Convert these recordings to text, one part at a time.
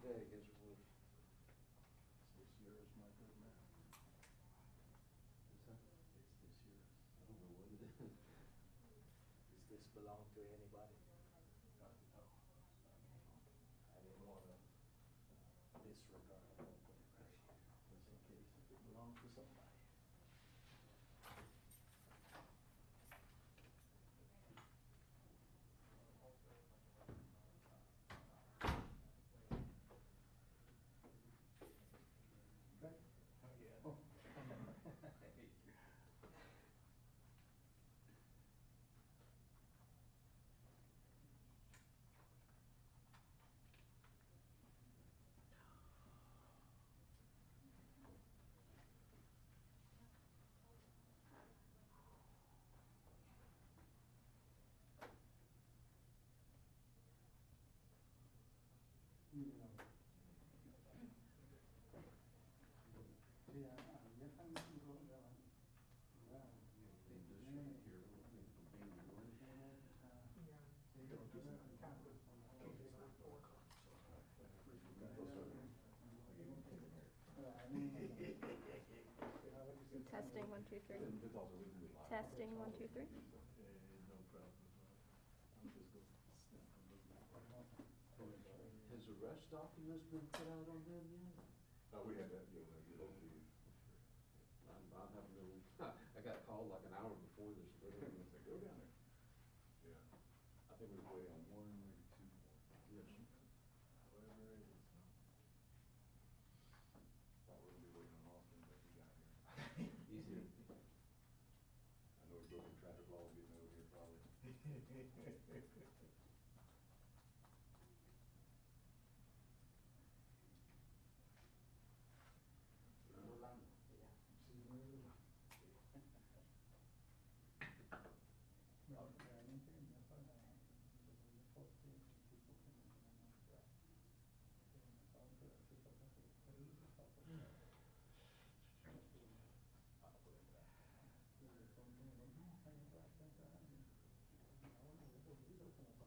today, I guess it was. It's this yours, my good man. What's that? It's this yours. I don't know what it is. Does this belong to anybody? No. I didn't want to disregard it. Just in case if it belongs to somebody. Okay? Oh, yeah. Oh. Sí, ya están graban. Leave this right here. I think it'll be in the way. Testing 1 2 3. It's also we can be live. Testing 1 2 3. No problem. I'm just going to snap a little bit. Has arrest documents been put out on them yet? We had that, you know, get over to you. I'm having to, I got called like an hour before this. Go down there. Yeah. I think we're waiting on one, maybe two more. Yes. Whatever it is. Thought we would be waiting on Austin, but he got here. Easy. I know he's broken traffic laws getting over here probably. Orlando, yeah. No, realmente no para el deporte, el tipo que no tenemos ya. Pero me acabo de dar que toca que perdido está por ahí. Son de los no, hay otra cosa. Ahora lo he podido como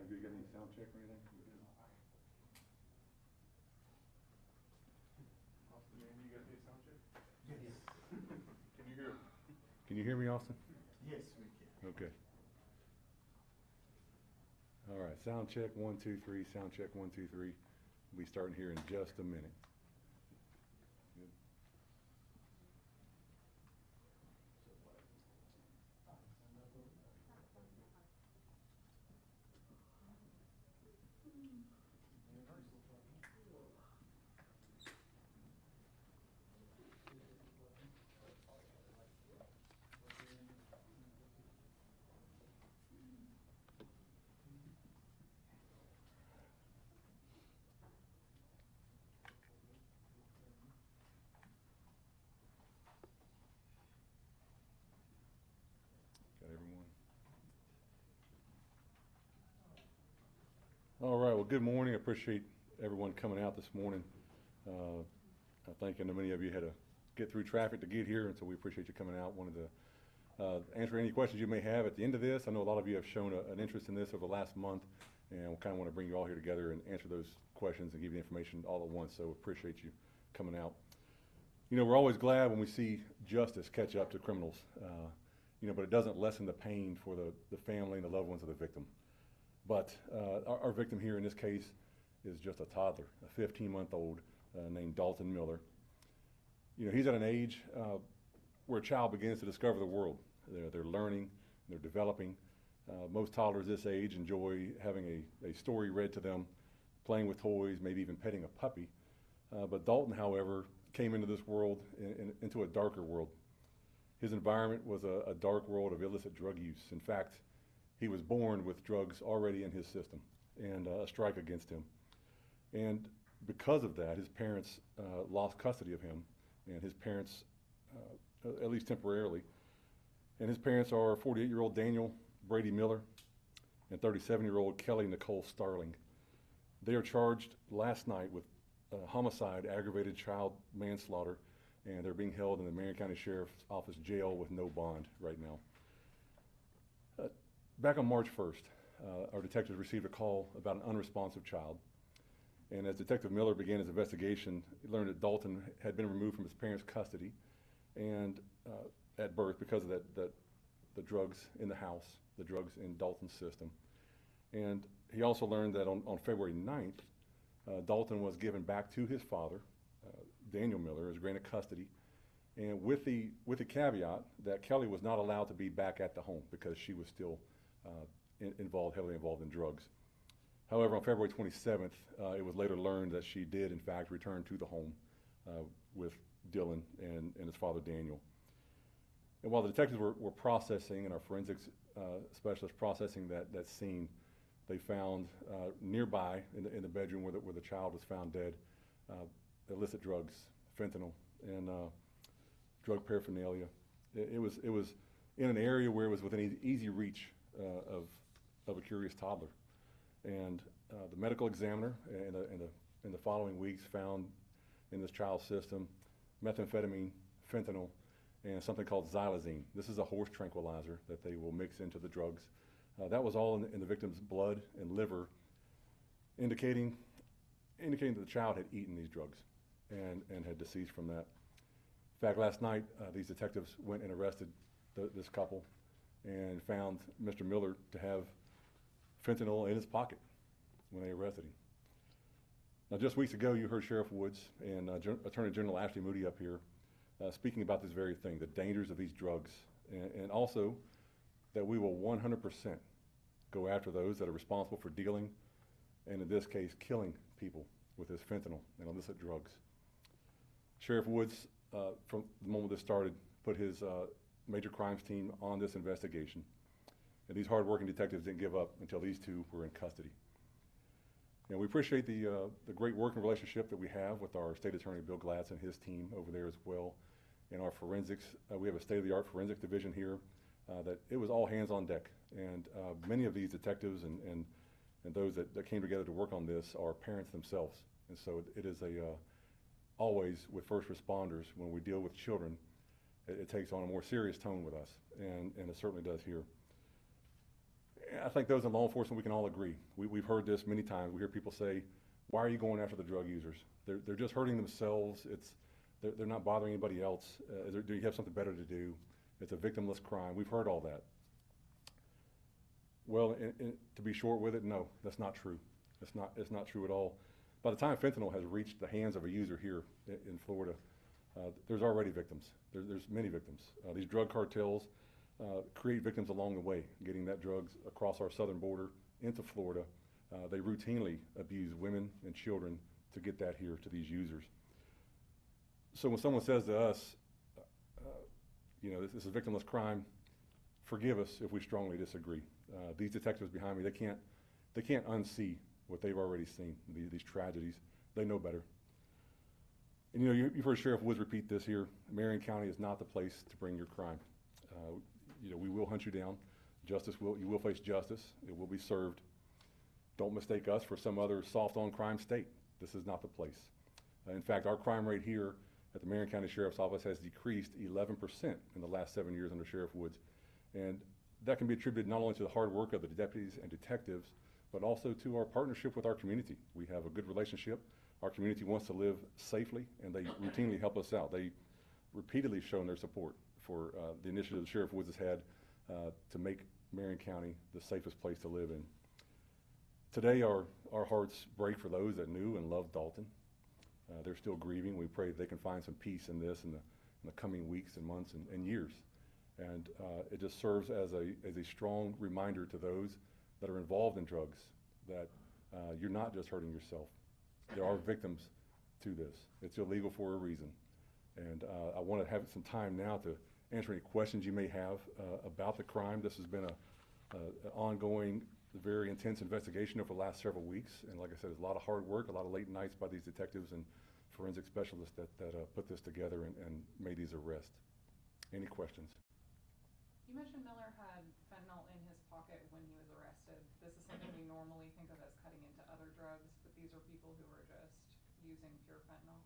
Have you got any sound check or anything? Austin, man, you got any sound check? Yes. Can you hear? Can you hear me, Austin? Yes, we can. Okay. All right, sound check, 1, 2, 3, sound check, 1, 2, 3. We'll be starting here in just a minute. Good. Got everyone? All right, well, good morning. I appreciate everyone coming out this morning. I think I know many of you had to get through traffic to get here, and so we appreciate you coming out. Wanted to answer any questions you may have at the end of this. I know a lot of you have shown an interest in this over the last month, and we kind of want to bring you all here together and answer those questions and give you the information all at once, so appreciate you coming out. You know, we're always glad when we see justice catch up to criminals, you know, but it doesn't lessen the pain for the family and the loved ones of the victim. But our victim here in this case is just a toddler, a 15-month-old named Daltin Miller. You know, he's at an age where a child begins to discover the world. They're learning, they're developing. Most toddlers this age enjoy having a story read to them, playing with toys, maybe even petting a puppy. But Daltin, however, came into this world, into a darker world. His environment was a dark world of illicit drug use. In fact, he was born with drugs already in his system and a strike against him. And because of that, his parents lost custody of him, and his parents, at least temporarily, and his parents are 48-year-old Daniel Brady Miller and 37-year-old Kelly Nicole Starling. They are charged last night with homicide, aggravated child manslaughter, and they're being held in the Marion County Sheriff's Office jail with no bond right now. Back on March 1st, our detectives received a call about an unresponsive child. And as Detective Miller began his investigation, he learned that Daltin had been removed from his parents' custody and at birth because of the drugs in the house, the drugs in Daltin's system. And he also learned that on February 9th, Daltin was given back to his father, Daniel Miller, as granted custody, and with the caveat that Kelly was not allowed to be back at the home because she was still heavily involved in drugs. However, on February 27th, it was later learned that she did, in fact, return to the home with Dylan and his father, Daniel. And while the detectives were processing, and our forensics specialists processing that scene, they found nearby in the bedroom where the child was found dead, illicit drugs, fentanyl, and drug paraphernalia. It was in an area where it was within easy reach of a curious toddler. And the medical examiner in the following weeks found in this child's system methamphetamine, fentanyl, and something called xylazine. This is a horse tranquilizer that they will mix into the drugs. That was all in the victim's blood and liver, indicating that the child had eaten these drugs and had deceased from that. In fact, last night, these detectives went and arrested this couple and found Mr. Miller to have fentanyl in his pocket when they arrested him. Now, just weeks ago, you heard Sheriff Woods and Attorney General Ashley Moody up here speaking about this very thing, the dangers of these drugs, and also that we will 100% go after those that are responsible for dealing, and in this case, killing people with this fentanyl and illicit drugs. Sheriff Woods, from the moment this started, put his major crimes team on this investigation. And these hard-working detectives didn't give up until these two were in custody. And we appreciate the great working relationship that we have with our State Attorney, Bill Glatz, and his team over there as well. And our forensics, we have a state-of-the-art forensic division here that it was all hands on deck. And many of these detectives and those that came together to work on this are parents themselves. And so it is always with first responders, when we deal with children, it takes on a more serious tone with us, and it certainly does here. I think those in law enforcement, we can all agree. We've heard this many times. We hear people say, why are you going after the drug users? They're just hurting themselves. They're not bothering anybody else. Do you have something better to do? It's a victimless crime. We've heard all that. Well, to be short with it, no, that's not true. It's not true at all. By the time fentanyl has reached the hands of a user here in Florida, there's already victims. There's many victims. These drug cartels create victims along the way, getting that drugs across our southern border into Florida. They routinely abuse women and children to get that here to these users. So when someone says to us, this is a victimless crime, forgive us if we strongly disagree. These detectives behind me, they can't unsee what they've already seen, these tragedies. They know better. And you've heard Sheriff Woods repeat this here. Marion County is not the place to bring your crime. We will hunt you down. You will face justice. It will be served. Don't mistake us for some other soft on crime state. This is not the place. In fact, our crime rate here at the Marion County Sheriff's Office has decreased 11% in the last 7 years under Sheriff Woods. And that can be attributed not only to the hard work of the deputies and detectives, but also to our partnership with our community. We have a good relationship. Our community wants to live safely, and they routinely help us out. They repeatedly shown their support for the initiative Sheriff Woods has had to make Marion County the safest place to live in. Today, our hearts break for those that knew and loved Daltin. They're still grieving. We pray they can find some peace in this in the coming weeks and months and years. And it just serves as a strong reminder to those that are involved in drugs that you're not just hurting yourself. There are victims to this. It's illegal for a reason. And I want to have some time now to answer any questions you may have about the crime. This has been an ongoing, very intense investigation over the last several weeks. And like I said, there's a lot of hard work, a lot of late nights by these detectives and forensic specialists that put this together and made these arrests. Any questions? You mentioned Miller had fentanyl in his pocket when he was arrested. This is something we normally think of as cutting into other drugs, but these are people who are just using pure fentanyl.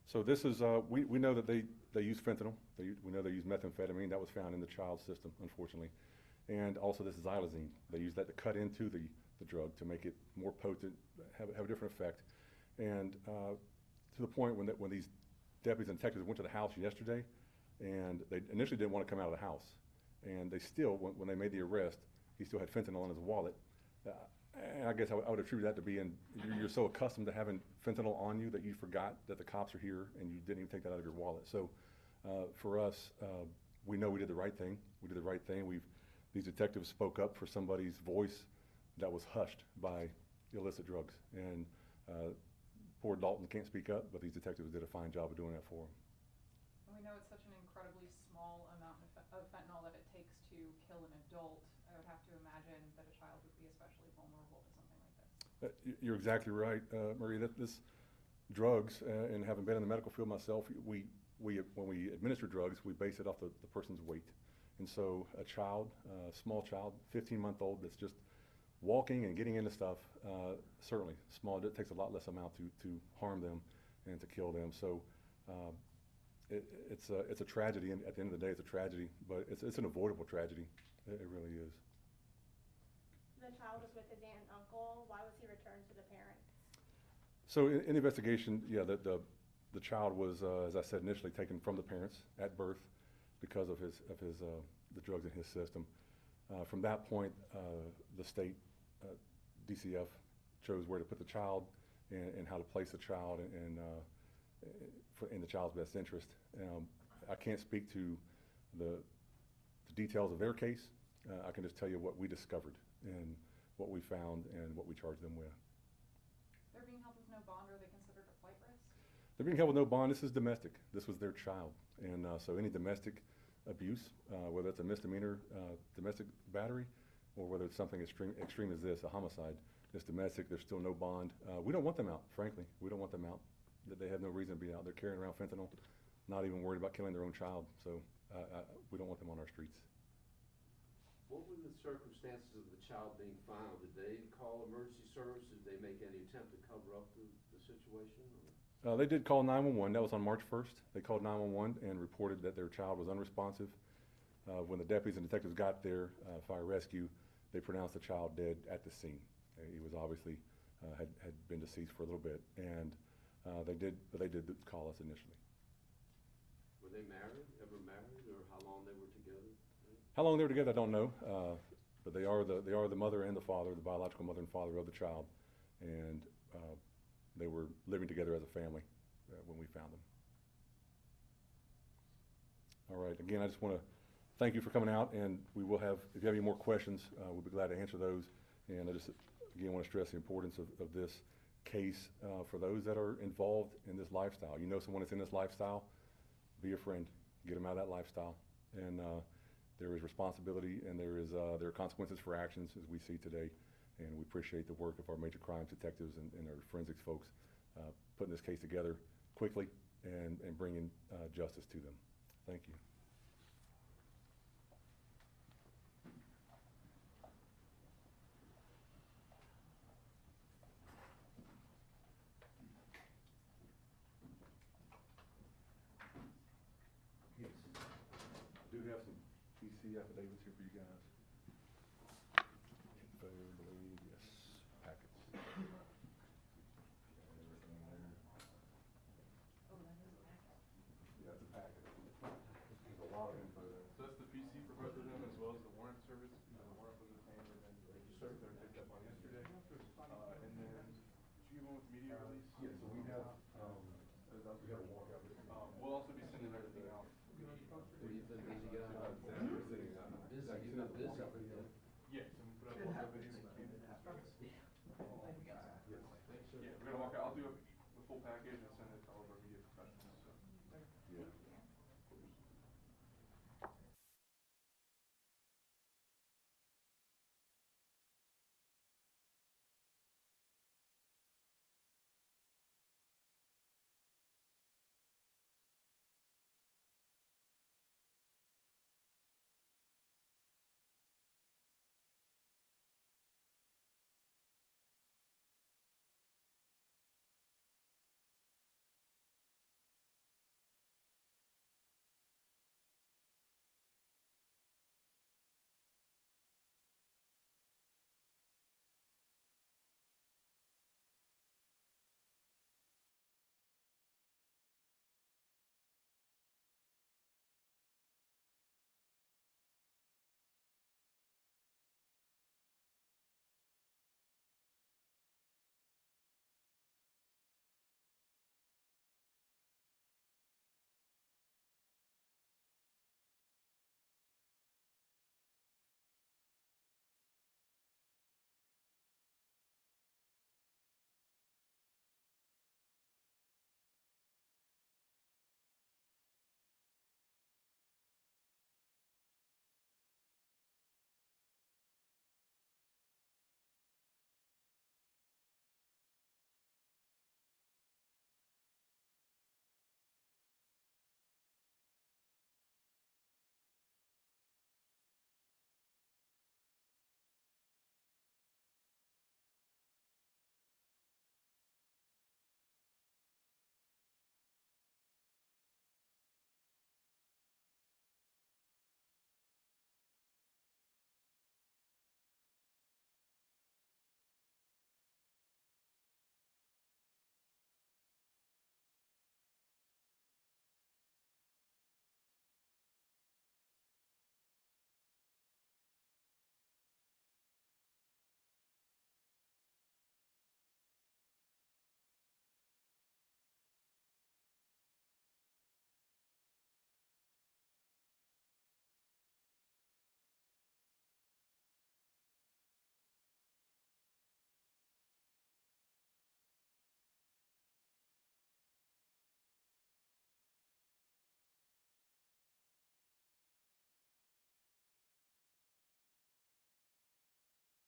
So this is, we know that they use fentanyl. We know they use methamphetamine. That was found in the child's system, unfortunately. And also this is xylazine. They use that to cut into the drug to make it more potent, have a different effect. And to the point when these deputies and detectives went to the house yesterday, and they initially didn't want to come out of the house. And they still, when they made the arrest, he still had fentanyl in his wallet. And I guess I would attribute that to being, you're so accustomed to having fentanyl on you that you forgot that the cops are here and you didn't even take that out of your wallet. So for us, we know we did the right thing. We did the right thing. These detectives spoke up for somebody's voice that was hushed by illicit drugs. And poor Daltin can't speak up, but these detectives did a fine job of doing that for him. And we know it's such an incredibly small amount of fentanyl that it takes to kill an adult. I would have to imagine that a child would be especially vulnerable to something like this. You're exactly right, Marie. This drugs, and having been in the medical field myself, when we administer drugs, we base it off the person's weight. And so a child, a small child, 15-month-old that's just walking and getting into stuff, certainly small, it takes a lot less amount to harm them and to kill them. So it's a tragedy, and at the end of the day, it's a tragedy, but it's an avoidable tragedy. It really is. The child was with his aunt and uncle. Why was he returned to the parents? So in the investigation, yeah, the child was, as I said initially, taken from the parents at birth because of the drugs in his system. From that point, the state DCF chose where to put the child and how to place the child in the child's best interest. I can't speak to the details of their case. I can just tell you what we discovered and what we found and what we charged them with. They're being held with no bond. Are they considered a flight risk? They're being held with no bond. This is domestic. This was their child. And so any domestic abuse, whether it's a misdemeanor domestic battery or whether it's something extreme as this, a homicide, it's domestic. There's still no bond. We don't want them out, frankly. We don't want them out. They have no reason to be out. They're carrying around fentanyl, not even worried about killing their own child. So we don't want them on our streets. What were the circumstances of the child being found? Did they call emergency service? Did they make any attempt to cover up the situation? They did call 911. That was on March 1st. They called 911 and reported that their child was unresponsive. When the deputies and detectives got there, fire rescue, they pronounced the child dead at the scene. He was obviously had been deceased for a little bit, and they did call us initially. Were they ever married, or how long they were together? How long they were together, I don't know, but they are the mother and the father, the biological mother and father of the child, and they were living together as a family when we found them. All right, again, I just want to thank you for coming out, and we will have, if you have any more questions, we'll be glad to answer those. And I just, again, want to stress the importance of this case for those that are involved in this lifestyle. You know someone that's in this lifestyle, be a friend, get them out of that lifestyle. And there is responsibility, and there are consequences for actions, as we see today. And we appreciate the work of our major crimes detectives and our forensics folks putting this case together quickly and bringing justice to them. Thank you. Yes. I do have some PC affidavits here for you guys. Info, I believe, yes, packets. Everything there. Yeah, it's a packet. There's a lot of info there. So that's the PC for both of them, as well as the warrant service. The warrant was obtained and then served there and picked up on yesterday. And then, did you get one with media release? Yeah, so we have we got a walkout. We'll also be sending everything out. Where you been busy guy? Busy, you've been busy. Yes, and put up walkout videos and cameras. Yeah, we're gonna walk out. I'll do a full package and send it to all of our